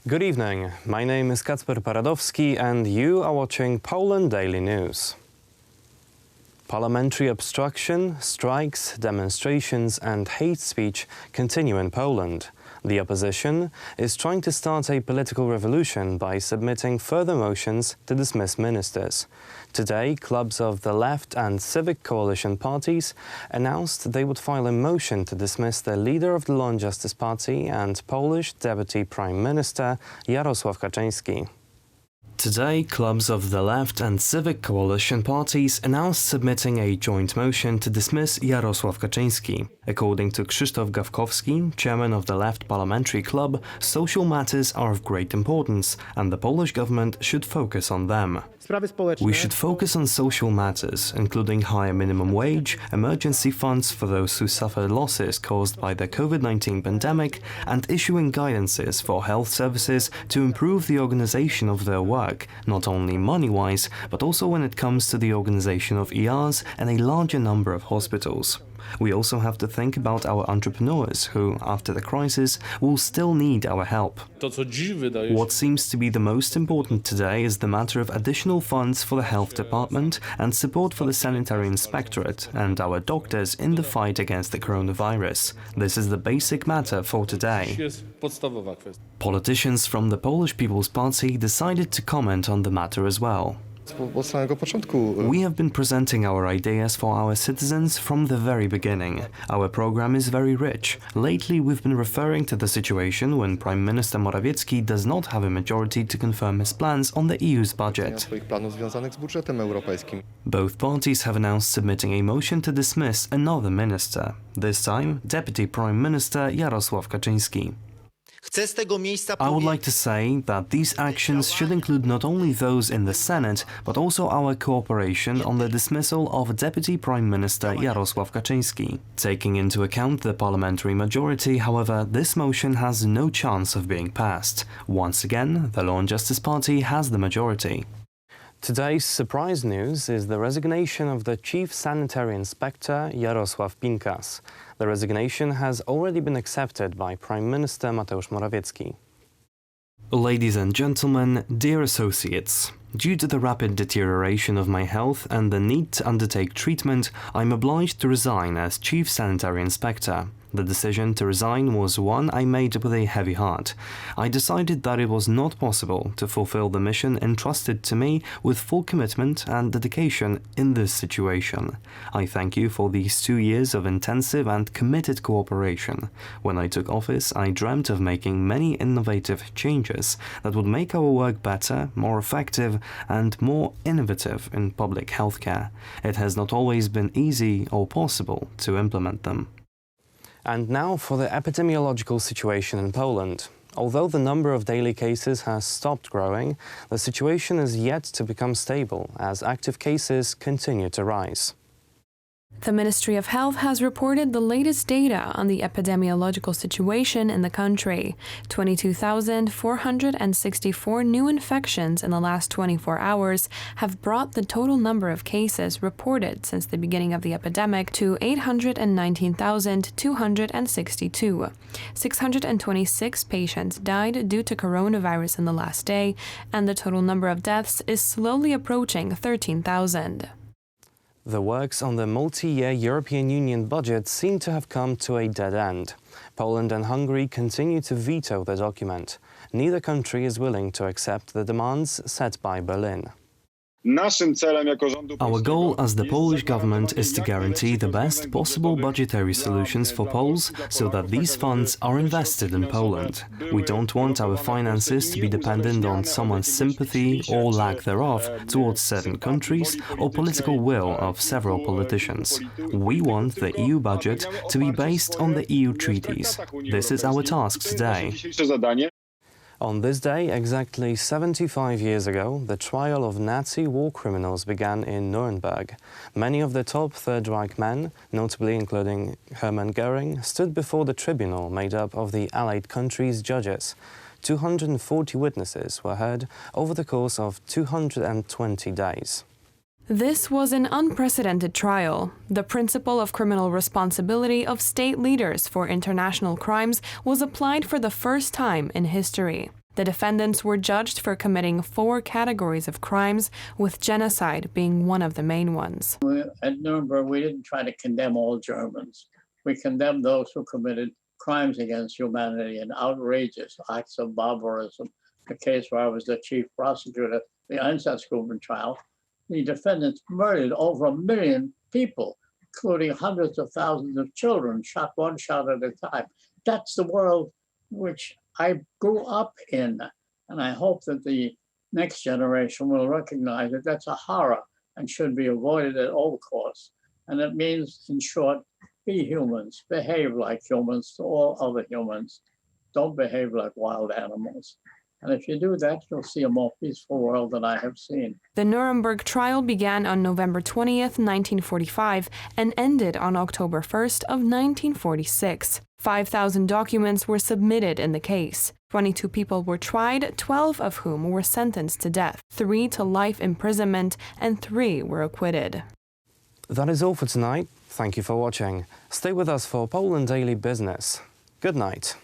Good evening. My name is Kacper Paradowski and you are watching Poland Daily News. Parliamentary obstruction, strikes, demonstrations and hate speech continue in Poland. The opposition is trying to start a political revolution by submitting further motions to dismiss ministers. Today, clubs of the left and civic coalition parties announced they would file a motion to dismiss the leader of the Law and Justice Party and Polish Deputy Prime Minister Jarosław Kaczyński. Today, clubs of the left and civic coalition parties announced submitting a joint motion to dismiss Jarosław Kaczyński. According to Krzysztof Gawkowski, chairman of the Left Parliamentary Club, social matters are of great importance and the Polish government should focus on them. We should focus on social matters, including higher minimum wage, emergency funds for those who suffer losses caused by the COVID-19 pandemic, and issuing guidances for health services to improve the organization of their work, not only money-wise, but also when it comes to the organization of ERs and a larger number of hospitals. We also have to think about our entrepreneurs who, after the crisis, will still need our help. What seems to be the most important today is the matter of additional funds for the health department and support for the Sanitary Inspectorate and our doctors in the fight against the coronavirus. This is the basic matter for today. Politicians from the Polish People's Party decided to comment on the matter as well. We have been presenting our ideas for our citizens from the very beginning. Our program is very rich. Lately we've been referring to the situation when Prime Minister Morawiecki does not have a majority to confirm his plans on the EU's budget. Both parties have announced submitting a motion to dismiss another minister, this time Deputy Prime Minister Jarosław Kaczyński. I would like to say that these actions should include not only those in the Senate, but also our cooperation on the dismissal of Deputy Prime Minister Jarosław Kaczyński. Taking into account the parliamentary majority, however, this motion has no chance of being passed. Once again, the Law and Justice Party has the majority. Today's surprise news is the resignation of the Chief Sanitary Inspector Jarosław Pinkas. The resignation has already been accepted by Prime Minister Mateusz Morawiecki. Ladies and gentlemen, dear associates, due to the rapid deterioration of my health and the need to undertake treatment, I'm obliged to resign as Chief Sanitary Inspector. The decision to resign was one I made with a heavy heart. I decided that it was not possible to fulfill the mission entrusted to me with full commitment and dedication in this situation. I thank you for these 2 years of intensive and committed cooperation. When I took office, I dreamt of making many innovative changes that would make our work better, more effective, and more innovative in public healthcare. It has not always been easy or possible to implement them. And now for the epidemiological situation in Poland. Although the number of daily cases has stopped growing, the situation is yet to become stable as active cases continue to rise. The Ministry of Health has reported the latest data on the epidemiological situation in the country. 22,464 new infections in the last 24 hours have brought the total number of cases reported since the beginning of the epidemic to 819,262. 626 patients died due to coronavirus in the last day, and the total number of deaths is slowly approaching 13,000. The works on the multi-year European Union budget seem to have come to a dead end. Poland and Hungary continue to veto the document. Neither country is willing to accept the demands set by Berlin. Our goal as the Polish government is to guarantee the best possible budgetary solutions for Poles so that these funds are invested in Poland. We don't want our finances to be dependent on someone's sympathy or lack thereof towards certain countries or political will of several politicians. We want the EU budget to be based on the EU treaties. This is our task today. On this day, exactly 75 years ago, the trial of Nazi war criminals began in Nuremberg. Many of the top Third Reich men, notably including Hermann Göring, stood before the tribunal made up of the Allied countries' judges. 240 witnesses were heard over the course of 220 days. This was an unprecedented trial. The principle of criminal responsibility of state leaders for international crimes was applied for the first time in history. The defendants were judged for committing 4 categories of crimes, with genocide being one of the main ones. At Nuremberg, we didn't try to condemn all Germans. We condemned those who committed crimes against humanity and outrageous acts of barbarism. The case where I was the chief prosecutor, the Einsatzgruppen trial, the defendants murdered over 1 million people, including hundreds of thousands of children, shot one shot at a time. That's the world which I grew up in. And I hope that the next generation will recognize that that's a horror and should be avoided at all costs. And it means, in short, be humans, behave like humans to all other humans. Don't behave like wild animals. And if you do that, you'll see a more peaceful world than I have seen. The Nuremberg trial began on November 20th, 1945, and ended on October 1st of 1946. 5,000 documents were submitted in the case. 22 people were tried, 12 of whom were sentenced to death, 3 to life imprisonment, and 3 were acquitted. That is all for tonight. Thank you for watching. Stay with us for Poland Daily Business. Good night.